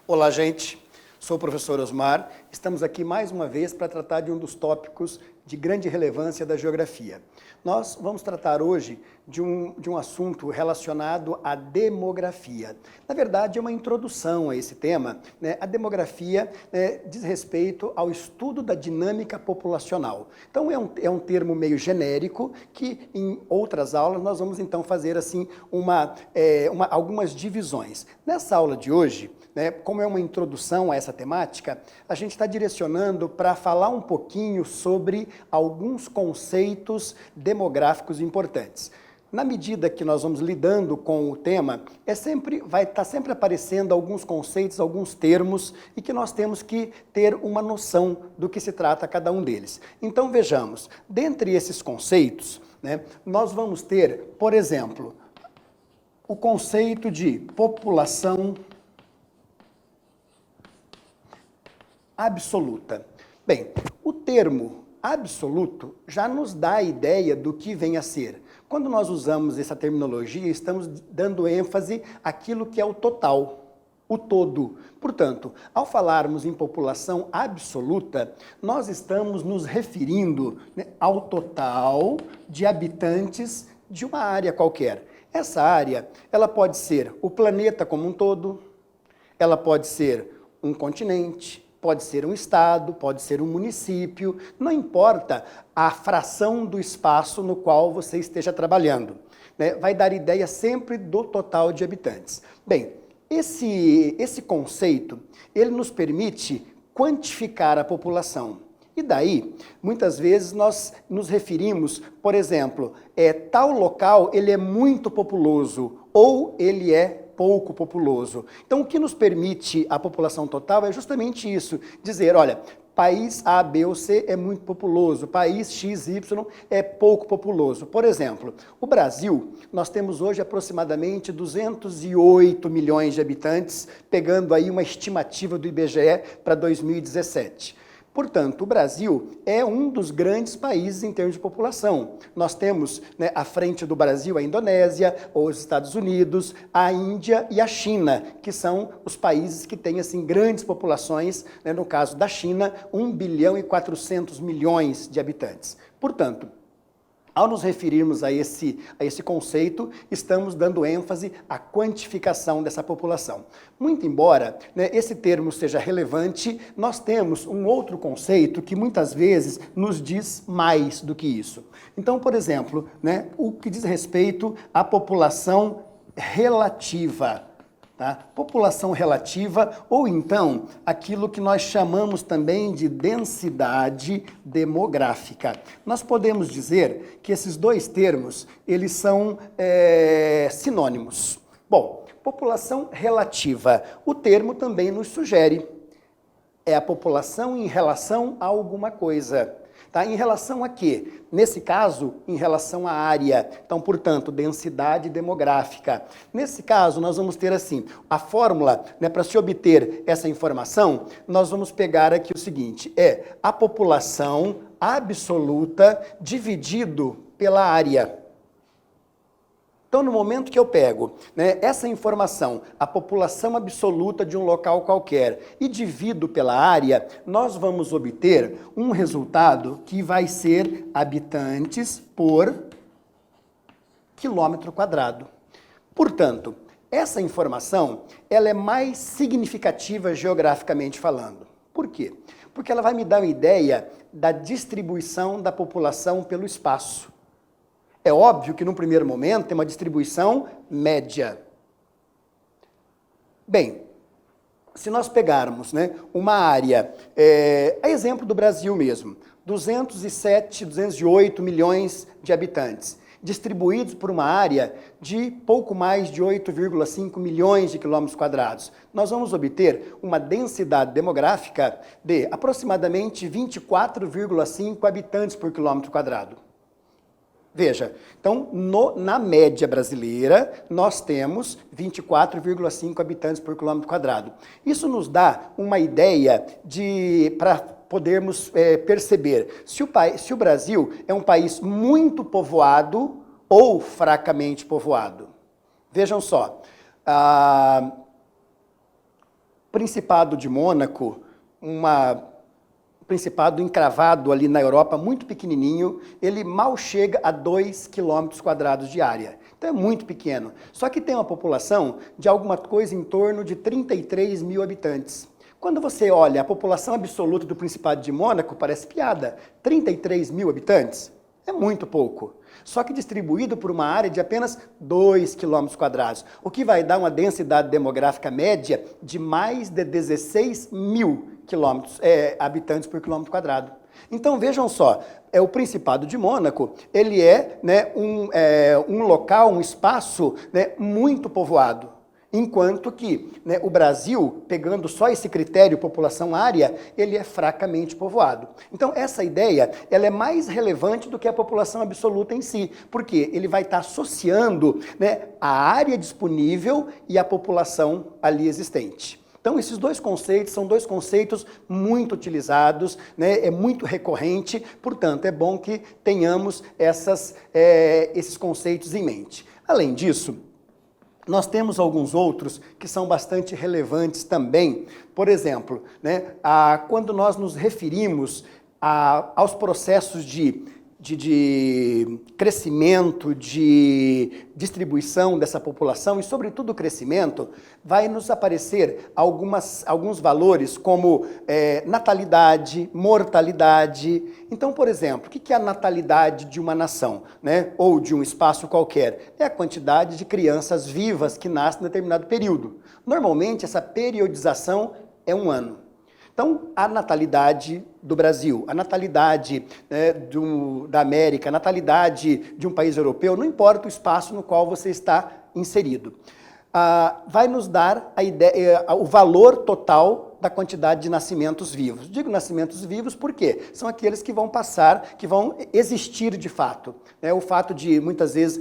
Olá, gente. Sou o professor Osmar. Estamos aqui mais uma vez para tratar de um dos tópicos de grande relevância da geografia. Nós vamos tratar hoje de um assunto relacionado à demografia. Na verdade, é uma introdução a esse tema, né? A demografia diz respeito ao estudo da dinâmica populacional. Então, é um termo meio genérico que, em outras aulas, nós vamos então fazer assim algumas divisões. Nessa aula de hoje, como é uma introdução a essa temática, a gente está direcionando para falar um pouquinho sobre alguns conceitos demográficos importantes. Na medida que nós vamos lidando com o tema, vai estar sempre aparecendo alguns conceitos, alguns termos, e que nós temos que ter uma noção do que se trata cada um deles. Então vejamos, dentre esses conceitos, nós vamos ter, por exemplo, o conceito de população absoluta. Bem, o termo absoluto já nos dá a ideia do que vem a ser. Quando nós usamos essa terminologia, estamos dando ênfase àquilo que é o total, o todo. Portanto, ao falarmos em população absoluta, nós estamos nos referindo ao total de habitantes de uma área qualquer. Essa área, ela pode ser o planeta como um todo, ela pode ser um continente, pode ser um estado, pode ser um município, não importa a fração do espaço no qual você esteja trabalhando, vai dar ideia sempre do total de habitantes. Bem, esse conceito, ele nos permite quantificar a população. E daí, muitas vezes nós nos referimos, por exemplo, tal local ele é muito populoso ou ele é pouco populoso. Então, o que nos permite a população total é justamente isso, dizer, olha, país A, B ou C é muito populoso, país X, Y é pouco populoso. Por exemplo, o Brasil, nós temos hoje aproximadamente 208 milhões de habitantes, pegando aí uma estimativa do IBGE para 2017. Portanto, o Brasil é um dos grandes países em termos de população. Nós temos à frente do Brasil a Indonésia, os Estados Unidos, a Índia e a China, que são os países que têm assim, grandes populações, no caso da China, 1 bilhão e 400 milhões de habitantes. Portanto, ao nos referirmos a esse conceito, estamos dando ênfase à quantificação dessa população. Muito embora esse termo seja relevante, nós temos um outro conceito que muitas vezes nos diz mais do que isso. Então, por exemplo, o que diz respeito à população relativa. Tá? População relativa, ou então aquilo que nós chamamos também de densidade demográfica. Nós podemos dizer que esses dois termos, eles são sinônimos. Bom, população relativa, o termo também nos sugere, é a população em relação a alguma coisa. Tá? Em relação a quê? Nesse caso, em relação à área. Então, portanto, densidade demográfica. Nesse caso, nós vamos ter assim, a fórmula, para se obter essa informação, nós vamos pegar aqui o seguinte, a população absoluta dividido pela área. Então, no momento que eu pego essa informação, a população absoluta de um local qualquer, e divido pela área, nós vamos obter um resultado que vai ser habitantes por quilômetro quadrado. Portanto, essa informação ela é mais significativa geograficamente falando. Por quê? Porque ela vai me dar uma ideia da distribuição da população pelo espaço. É óbvio que, num primeiro momento, tem uma distribuição média. Bem, se nós pegarmos uma área, a exemplo do Brasil mesmo, 208 milhões de habitantes, distribuídos por uma área de pouco mais de 8,5 milhões de quilômetros quadrados, nós vamos obter uma densidade demográfica de aproximadamente 24,5 habitantes por quilômetro quadrado. Veja, então, na média brasileira, nós temos 24,5 habitantes por quilômetro quadrado. Isso nos dá uma ideia podermos perceber se o Brasil é um país muito povoado ou fracamente povoado. Vejam só, Principado de Mônaco, principado encravado ali na Europa, muito pequenininho, ele mal chega a 2 km² de área. Então é muito pequeno. Só que tem uma população de alguma coisa em torno de 33 mil habitantes. Quando você olha a população absoluta do Principado de Mônaco, parece piada. 33 mil habitantes? É muito pouco. Só que distribuído por uma área de apenas 2 km², o que vai dar uma densidade demográfica média de mais de 16 mil habitantes por quilômetro quadrado. Então vejam só, o Principado de Mônaco, ele é, né, um local, um espaço, né, muito povoado. Enquanto que, né, o Brasil, pegando só esse critério população-área, ele é fracamente povoado. Então, essa ideia ela é mais relevante do que a população absoluta em si, porque ele vai estar associando, né, a área disponível e a população ali existente. Então, esses dois conceitos são dois conceitos muito utilizados, né, é muito recorrente, portanto, é bom que tenhamos esses conceitos em mente. Além disso, nós temos alguns outros que são bastante relevantes também. Por exemplo, né, quando nós nos referimos aos processos de crescimento, de distribuição dessa população e, sobretudo, o crescimento, vai nos aparecer alguns valores como natalidade, mortalidade. Então, por exemplo, o que é a natalidade de uma nação, né? Ou de um espaço qualquer? É a quantidade de crianças vivas que nascem em determinado período. Normalmente, essa periodização é 1 ano. Então, a natalidade do Brasil, a natalidade, né, da América, a natalidade de um país europeu, não importa o espaço no qual você está inserido, vai nos dar a ideia, o valor total da quantidade de nascimentos vivos. Digo nascimentos vivos porque são aqueles que vão passar, que vão existir de fato. O fato de, muitas vezes,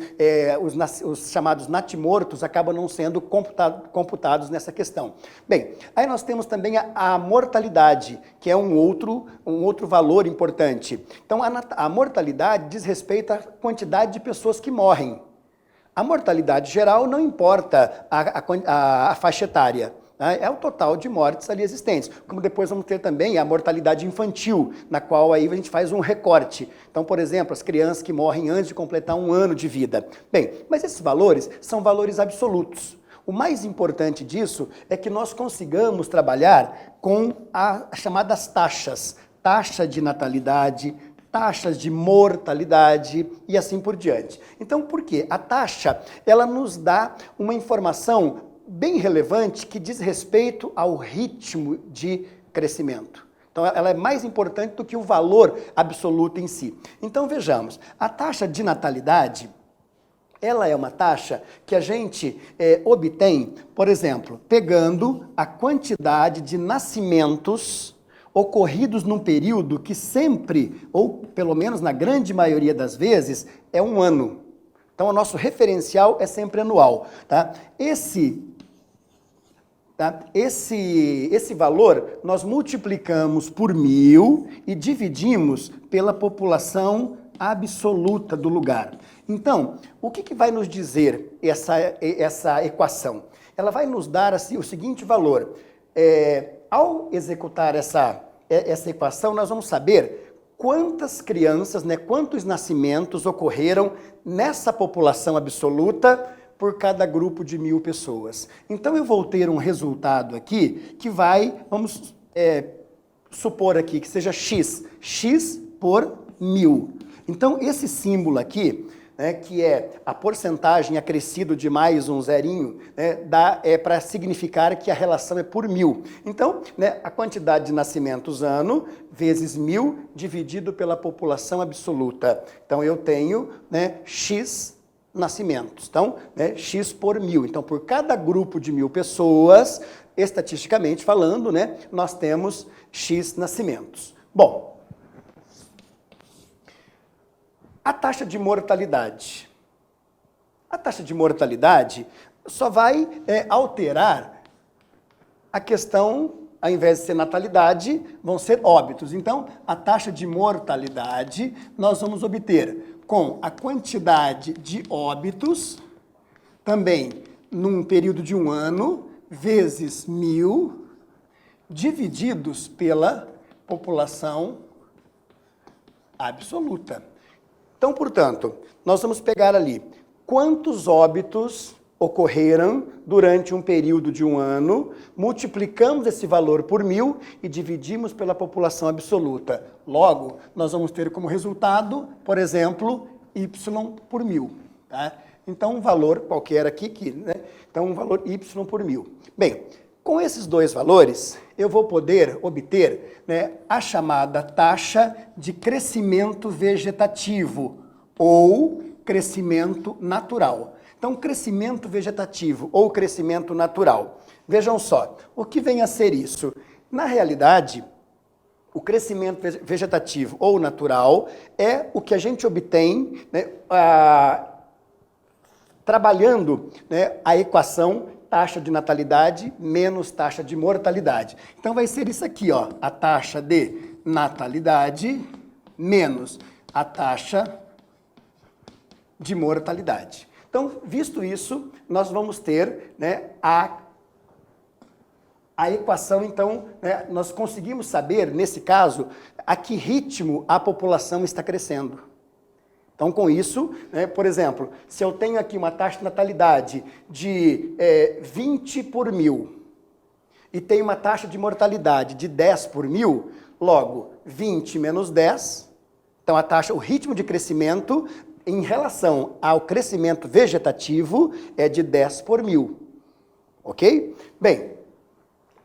os chamados natimortos acabam não sendo computados nessa questão. Bem, aí nós temos também a mortalidade, que é um outro valor importante. Então, a mortalidade diz respeito à quantidade de pessoas que morrem. A mortalidade geral não importa a faixa etária. É o total de mortes ali existentes. Como depois vamos ter também a mortalidade infantil, na qual aí a gente faz um recorte. Então, por exemplo, as crianças que morrem antes de completar 1 ano de vida. Bem, mas esses valores são valores absolutos. O mais importante disso é que nós consigamos trabalhar com as chamadas taxas. Taxa de natalidade, taxas de mortalidade e assim por diante. Então, por quê? A taxa, ela nos dá uma informação bem relevante que diz respeito ao ritmo de crescimento. Então, ela é mais importante do que o valor absoluto em si. Então, vejamos, a taxa de natalidade, ela é uma taxa que a gente obtém, por exemplo, pegando a quantidade de nascimentos ocorridos num período que sempre, ou pelo menos na grande maioria das vezes, é 1 ano. Então, o nosso referencial é sempre anual. Tá? Esse valor nós multiplicamos por 1000 e dividimos pela população absoluta do lugar. Então, o que vai nos dizer essa equação? Ela vai nos dar assim, o seguinte valor. Ao executar essa equação, nós vamos saber quantas crianças, né, quantos nascimentos ocorreram nessa população absoluta por cada grupo de 1000 pessoas. Então, eu vou ter um resultado aqui que vamos supor aqui que seja x por 1000. Então, esse símbolo aqui, né, que é a porcentagem acrescido de mais um zerinho, né, para significar que a relação é por 1000. Então, né, a quantidade de nascimentos ano vezes 1000 dividido pela população absoluta. Então, eu tenho, né, x nascimentos. Então, né, x por 1000. Então, por cada grupo de 1000 pessoas, estatisticamente falando, né, nós temos x nascimentos. Bom, a taxa de mortalidade. A taxa de mortalidade só vai alterar a questão ao invés de ser natalidade, vão ser óbitos. Então, a taxa de mortalidade nós vamos obter com a quantidade de óbitos, também num período de 1 ano, vezes 1.000, divididos pela população absoluta. Então, portanto, nós vamos pegar ali quantos óbitos ocorreram durante um período de 1 ano, multiplicamos esse valor por 1.000 e dividimos pela população absoluta. Logo, nós vamos ter como resultado, por exemplo, y por 1.000. Tá? Então, um valor qualquer aqui, né? Então, um valor y por 1.000. Bem, com esses dois valores, eu vou poder obter, né, a chamada taxa de crescimento vegetativo ou crescimento natural. Então, crescimento vegetativo ou crescimento natural. Vejam só, o que vem a ser isso? Na realidade, o crescimento vegetativo ou natural é o que a gente obtém, né, trabalhando, né, a equação taxa de natalidade menos taxa de mortalidade. Então, vai ser isso aqui, ó, a taxa de natalidade menos a taxa de mortalidade. Então, visto isso, nós vamos ter, né, a equação, então, né, nós conseguimos saber, nesse caso, a que ritmo a população está crescendo. Então, com isso, né, por exemplo, se eu tenho aqui uma taxa de natalidade de 20 por 1.000 e tenho uma taxa de mortalidade de 10 por 1.000, logo, 20 menos 10, então o ritmo de crescimento em relação ao crescimento vegetativo é de 10 por 1.000, ok? Bem,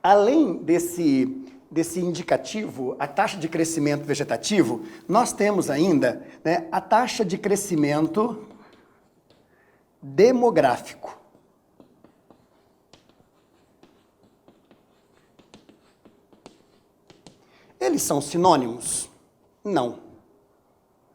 além desse indicativo, a taxa de crescimento vegetativo, nós temos ainda, né, a taxa de crescimento demográfico. Eles são sinônimos? Não.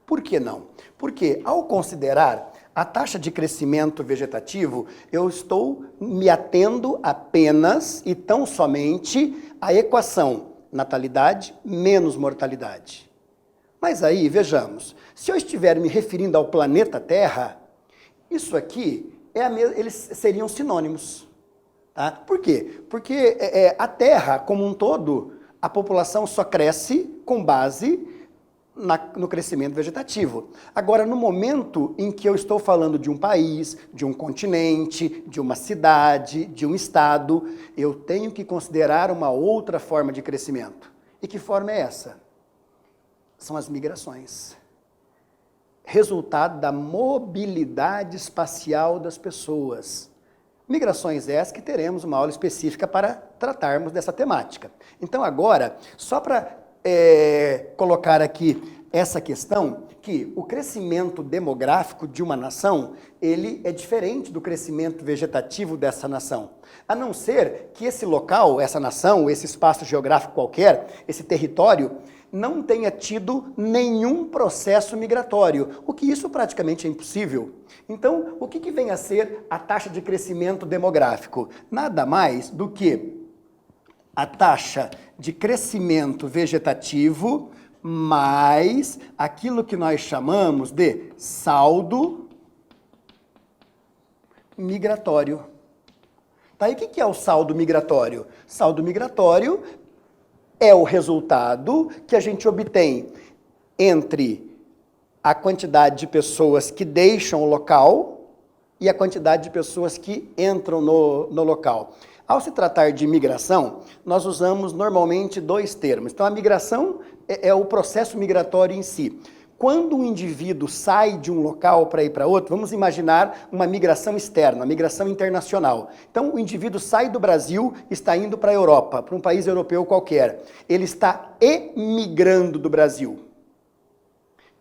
Por que não? Porque, ao considerar a taxa de crescimento vegetativo, eu estou me atendo apenas e tão somente à equação natalidade menos mortalidade. Mas aí, vejamos, se eu estiver me referindo ao planeta Terra, isso aqui, eles seriam sinônimos. Tá? Por quê? Porque a Terra, como um todo, a população só cresce com base no crescimento vegetativo. Agora, no momento em que eu estou falando de um país, de um continente, de uma cidade, de um estado, eu tenho que considerar uma outra forma de crescimento. E que forma é essa? São as migrações. Resultado da mobilidade espacial das pessoas. Migrações essas que teremos uma aula específica para tratarmos dessa temática. Então, agora, só para colocar aqui essa questão, que o crescimento demográfico de uma nação, ele é diferente do crescimento vegetativo dessa nação. A não ser que esse local, essa nação, esse espaço geográfico qualquer, esse território, não tenha tido nenhum processo migratório, o que isso praticamente é impossível. Então, o que vem a ser a taxa de crescimento demográfico? Nada mais do que a taxa de crescimento vegetativo mais aquilo que nós chamamos de saldo migratório. Tá, e o que é o saldo migratório? Saldo migratório é o resultado que a gente obtém entre a quantidade de pessoas que deixam o local e a quantidade de pessoas que entram no local. Ao se tratar de migração, nós usamos normalmente dois termos. Então, a migração é o processo migratório em si. Quando um indivíduo sai de um local para ir para outro, vamos imaginar uma migração externa, uma migração internacional. Então, o indivíduo sai do Brasil, está indo para a Europa, para um país europeu qualquer. Ele está emigrando do Brasil.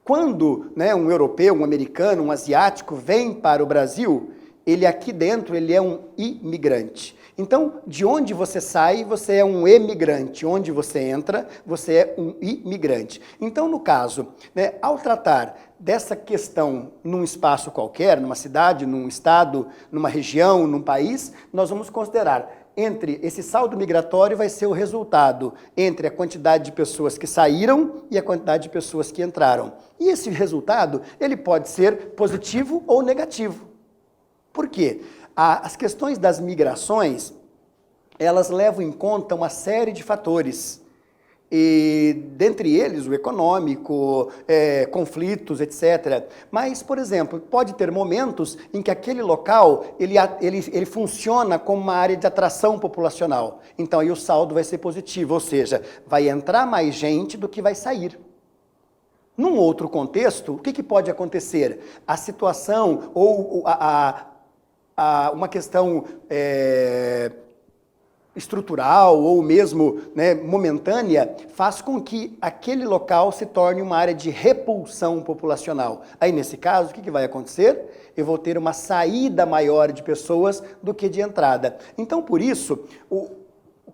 Quando, né, um europeu, um americano, um asiático vem para o Brasil, ele aqui dentro ele é um imigrante. Então, de onde você sai, você é um emigrante. Onde você entra, você é um imigrante. Então, no caso, né, ao tratar dessa questão num espaço qualquer, numa cidade, num estado, numa região, num país, nós vamos considerar entre esse saldo migratório vai ser o resultado entre a quantidade de pessoas que saíram e a quantidade de pessoas que entraram. E esse resultado, ele pode ser positivo ou negativo. Por quê? As questões das migrações, elas levam em conta uma série de fatores. E dentre eles o econômico, conflitos, etc. Mas, por exemplo, pode ter momentos em que aquele local ele funciona como uma área de atração populacional. Então aí o saldo vai ser positivo, ou seja, vai entrar mais gente do que vai sair. Num outro contexto, o que pode acontecer? A situação ou uma questão estrutural ou mesmo, né, momentânea, faz com que aquele local se torne uma área de repulsão populacional. Aí, nesse caso, o que vai acontecer? Eu vou ter uma saída maior de pessoas do que de entrada. Então, por isso, o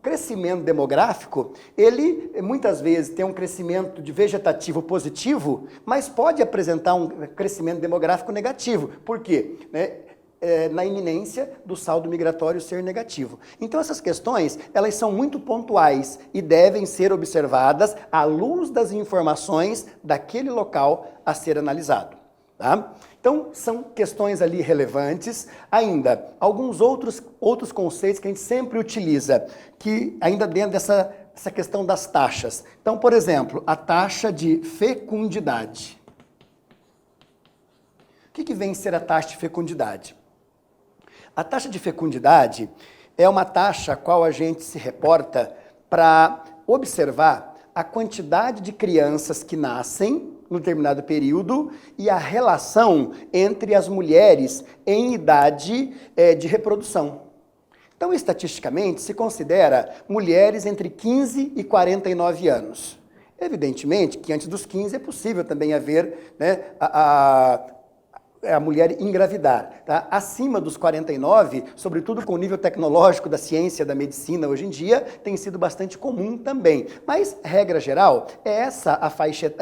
crescimento demográfico, ele muitas vezes tem um crescimento de vegetativo positivo, mas pode apresentar um crescimento demográfico negativo. Por quê? Na iminência do saldo migratório ser negativo. Então essas questões, elas são muito pontuais e devem ser observadas à luz das informações daquele local a ser analisado. Tá? Então são questões ali relevantes. Ainda, alguns outros conceitos que a gente sempre utiliza, que ainda dentro dessa questão das taxas. Então, por exemplo, a taxa de fecundidade. O que vem ser a taxa de fecundidade? A taxa de fecundidade é uma taxa a qual a gente se reporta para observar a quantidade de crianças que nascem no determinado período e a relação entre as mulheres em idade de reprodução. Então, estatisticamente, se considera mulheres entre 15 e 49 anos. Evidentemente que antes dos 15 é possível também haver, né, a mulher engravidar. Tá? Acima dos 49, sobretudo com o nível tecnológico da ciência, da medicina hoje em dia, tem sido bastante comum também. Mas, regra geral, é essa a faixa,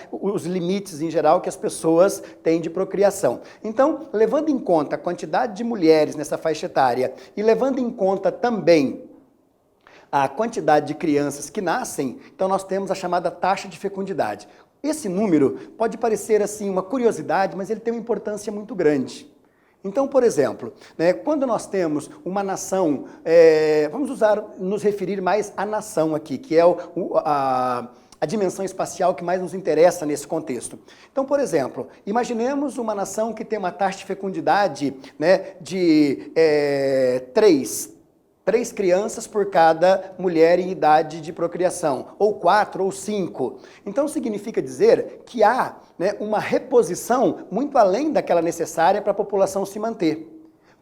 os limites em geral que as pessoas têm de procriação. Então, levando em conta a quantidade de mulheres nessa faixa etária e levando em conta também a quantidade de crianças que nascem, então nós temos a chamada taxa de fecundidade. Esse número pode parecer assim uma curiosidade, mas ele tem uma importância muito grande. Então, por exemplo, né, quando nós temos uma nação, vamos nos referir mais à nação aqui, que é a dimensão espacial que mais nos interessa nesse contexto. Então, por exemplo, imaginemos uma nação que tem uma taxa de fecundidade, né, de 3 crianças por cada mulher em idade de procriação, ou 4 ou 5. Então significa dizer que há, né, uma reposição muito além daquela necessária para a população se manter.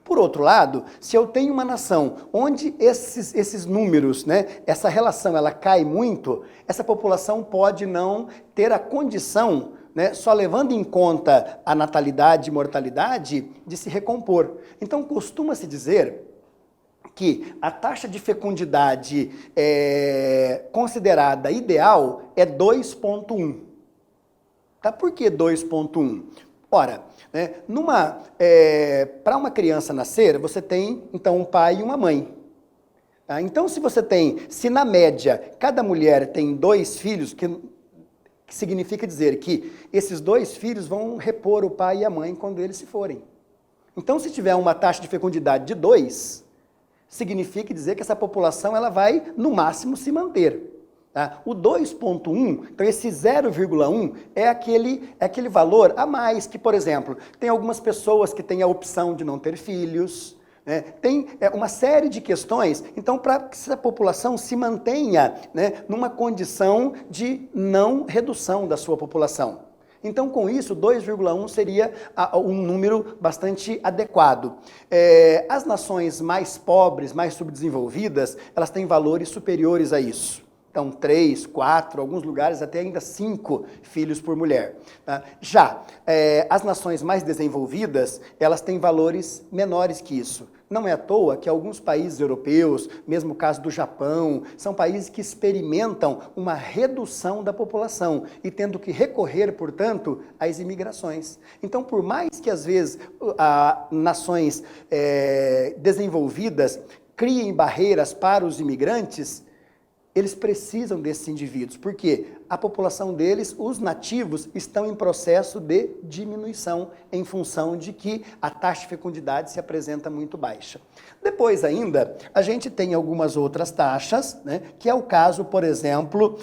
Por outro lado, se eu tenho uma nação onde esses números, né, essa relação ela cai muito, essa população pode não ter a condição, né, só levando em conta a natalidade e mortalidade, de se recompor. Então costuma-se dizer que a taxa de fecundidade considerada ideal é 2,1. Tá? Por que 2,1? Ora, né, para uma criança nascer, você tem, então, um pai e uma mãe. Tá? Então, se na média cada mulher tem 2 filhos, que significa dizer que esses 2 filhos vão repor o pai e a mãe quando eles se forem. Então, se tiver uma taxa de fecundidade de 2, significa dizer que essa população ela vai, no máximo, se manter. Tá? O 2,1, então esse 0,1 é aquele valor a mais que, por exemplo, tem algumas pessoas que têm a opção de não ter filhos, né? Tem uma série de questões, então para que essa população se mantenha, né, numa condição de não redução da sua população. Então, com isso, 2,1 seria um número bastante adequado. As nações mais pobres, mais subdesenvolvidas, elas têm valores superiores a isso. Então, 3, 4, alguns lugares até ainda 5 filhos por mulher. Tá? Já as nações mais desenvolvidas, elas têm valores menores que isso. Não é à toa que alguns países europeus, mesmo o caso do Japão, são países que experimentam uma redução da população e tendo que recorrer, portanto, às imigrações. Então, por mais que às vezes nações desenvolvidas criem barreiras para os imigrantes, eles precisam desses indivíduos, porque a população deles, os nativos, estão em processo de diminuição em função de que a taxa de fecundidade se apresenta muito baixa. Depois ainda, a gente tem algumas outras taxas, né, que é o caso, por exemplo,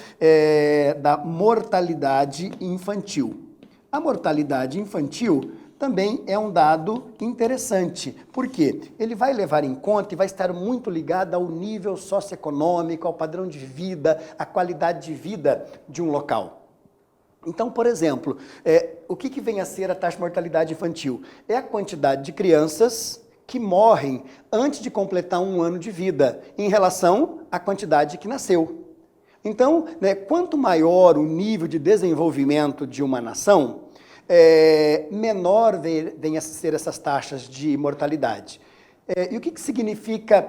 da mortalidade infantil. A mortalidade infantil também é um dado interessante, porque ele vai levar em conta e vai estar muito ligado ao nível socioeconômico, ao padrão de vida, à qualidade de vida de um local. Então, por exemplo, o que vem a ser a taxa de mortalidade infantil? É a quantidade de crianças que morrem antes de completar 1 ano de vida, em relação à quantidade que nasceu. Então, né, quanto maior o nível de desenvolvimento de uma nação, menor vem a ser essas taxas de mortalidade. E o que significa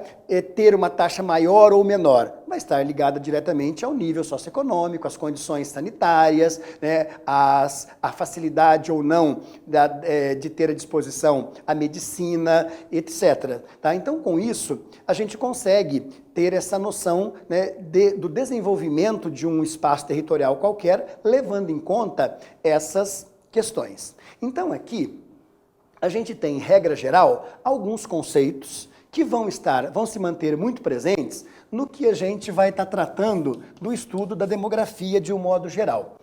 ter uma taxa maior ou menor? Vai estar ligada diretamente ao nível socioeconômico, às condições sanitárias, né, a facilidade ou não de ter à disposição a medicina, etc. Tá? Então, com isso, a gente consegue ter essa noção, né, do desenvolvimento de um espaço territorial qualquer, levando em conta essas questões. Então, aqui, a gente tem, em regra geral, alguns conceitos que vão se manter muito presentes no que a gente vai estar tratando do estudo da demografia de um modo geral.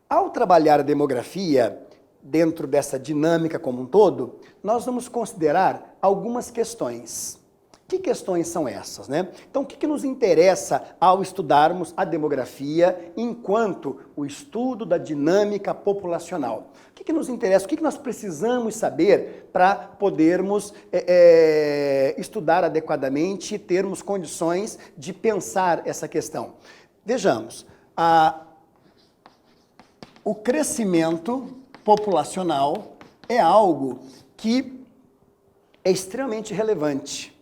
Ao trabalhar a demografia, dentro dessa dinâmica como um todo, nós vamos considerar algumas questões. Que questões são essas, né? Então, o que nos interessa ao estudarmos a demografia enquanto o estudo da dinâmica populacional? O que nos interessa? O que nós precisamos saber para podermos estudar adequadamente e termos condições de pensar essa questão? Vejamos, o crescimento populacional é algo que é extremamente relevante.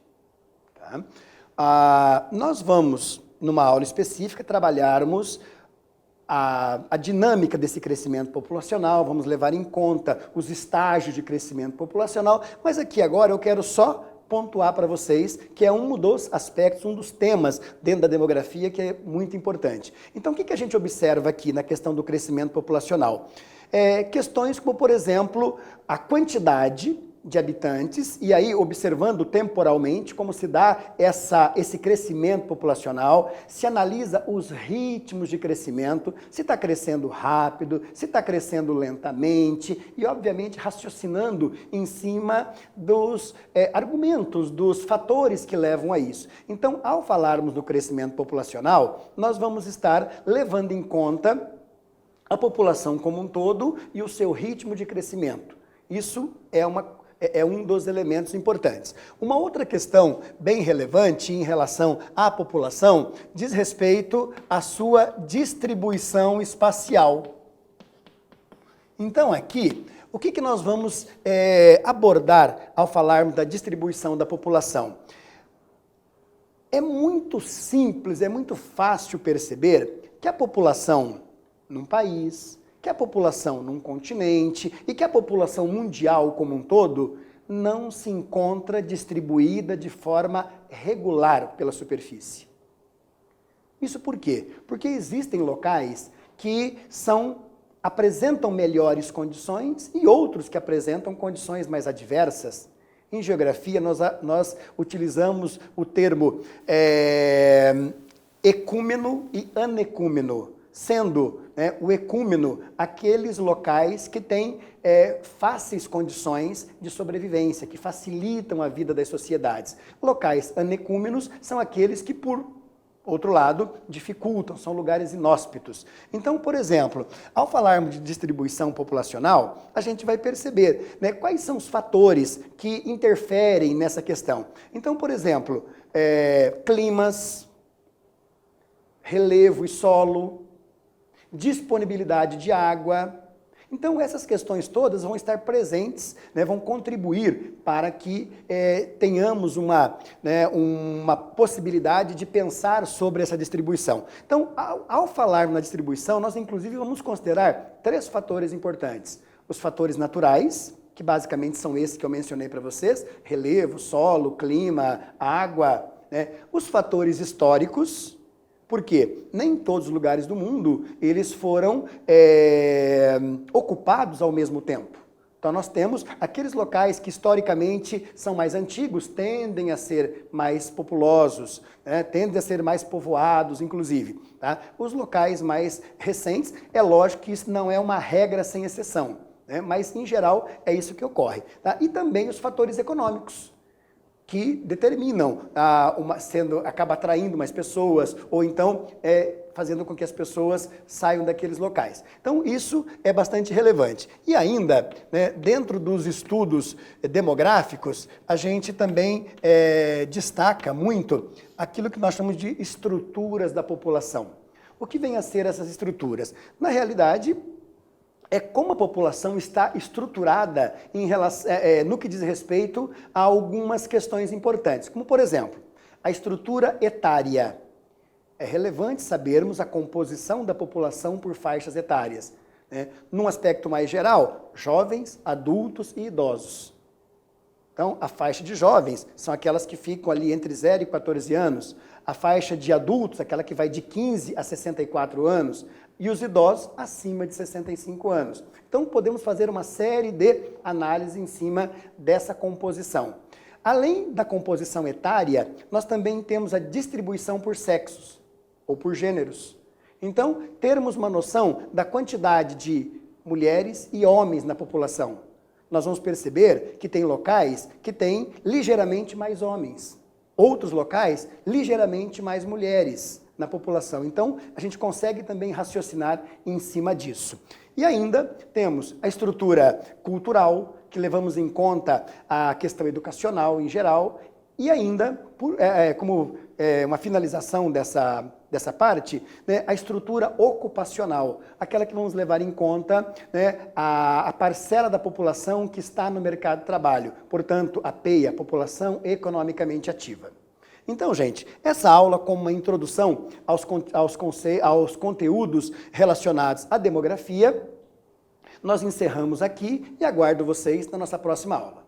Nós vamos, numa aula específica, trabalharmos a dinâmica desse crescimento populacional, vamos levar em conta os estágios de crescimento populacional, mas aqui agora eu quero só pontuar para vocês que é um dos aspectos, um dos temas dentro da demografia que é muito importante. Então, o que a gente observa aqui na questão do crescimento populacional? Questões como, por exemplo, a quantidade de habitantes, e aí observando temporalmente como se dá esse crescimento populacional, se analisa os ritmos de crescimento, se está crescendo rápido, se está crescendo lentamente, e obviamente raciocinando em cima dos argumentos, dos fatores que levam a isso. Então, ao falarmos do crescimento populacional, nós vamos estar levando em conta a população como um todo e o seu ritmo de crescimento. Isso é um dos elementos importantes. Uma outra questão bem relevante em relação à população diz respeito à sua distribuição espacial. Então, aqui, o que nós vamos abordar ao falarmos da distribuição da população? É muito simples, é muito fácil perceber que a população num país, que a população num continente e que a população mundial como um todo não se encontra distribuída de forma regular pela superfície. Isso por quê? Porque existem locais que apresentam melhores condições e outros que apresentam condições mais adversas. Em geografia, nós utilizamos o termo ecúmeno e anecúmeno, sendo o ecúmeno aqueles locais que têm fáceis condições de sobrevivência, que facilitam a vida das sociedades. Locais anecúmenos são aqueles que, por outro lado, dificultam, são lugares inóspitos. Então, por exemplo, ao falarmos de distribuição populacional, a gente vai perceber quais são os fatores que interferem nessa questão. Então, por exemplo, climas, relevo e solo, disponibilidade de água. Então, essas questões todas vão estar presentes, vão contribuir para que tenhamos uma possibilidade de pensar sobre essa distribuição. Então, ao falarmos na distribuição, nós inclusive vamos considerar 3 fatores importantes. Os fatores naturais, que basicamente são esses que eu mencionei para vocês: relevo, solo, clima, água, né? Os fatores históricos, porque nem todos os lugares do mundo eles foram ocupados ao mesmo tempo. Então nós temos aqueles locais que historicamente são mais antigos, tendem a ser mais populosos, né? Tendem a ser mais povoados, inclusive. Tá? Os locais mais recentes, é lógico que isso não é uma regra sem exceção, né? Mas em geral é isso que ocorre. Tá? E também os fatores econômicos, que determinam, acaba atraindo mais pessoas, ou então fazendo com que as pessoas saiam daqueles locais. Então, isso é bastante relevante. E ainda, né, dentro dos estudos demográficos, a gente também destaca muito aquilo que nós chamamos de estruturas da população. O que vem a ser essas estruturas? Na realidade, é como a população está estruturada em relação, no que diz respeito a algumas questões importantes, como, por exemplo, a estrutura etária. É relevante sabermos a composição da população por faixas etárias, né? Num aspecto mais geral, jovens, adultos e idosos. Então, a faixa de jovens são aquelas que ficam ali entre 0 e 14 anos, a faixa de adultos, aquela que vai de 15 a 64 anos, e os idosos acima de 65 anos. Então, podemos fazer uma série de análises em cima dessa composição. Além da composição etária, nós também temos a distribuição por sexos ou por gêneros. Então, termos uma noção da quantidade de mulheres e homens na população. Nós vamos perceber que tem locais que têm ligeiramente mais homens, outros locais ligeiramente mais mulheres na população. Então, a gente consegue também raciocinar em cima disso. E ainda temos a estrutura cultural, que levamos em conta a questão educacional em geral, e ainda, como uma finalização dessa parte, né, a estrutura ocupacional, aquela que vamos levar em conta, né, a parcela da população que está no mercado de trabalho, portanto, a PEI, a população economicamente ativa. Então, gente, essa aula, como uma introdução aos conteúdos relacionados à demografia, nós encerramos aqui e aguardo vocês na nossa próxima aula.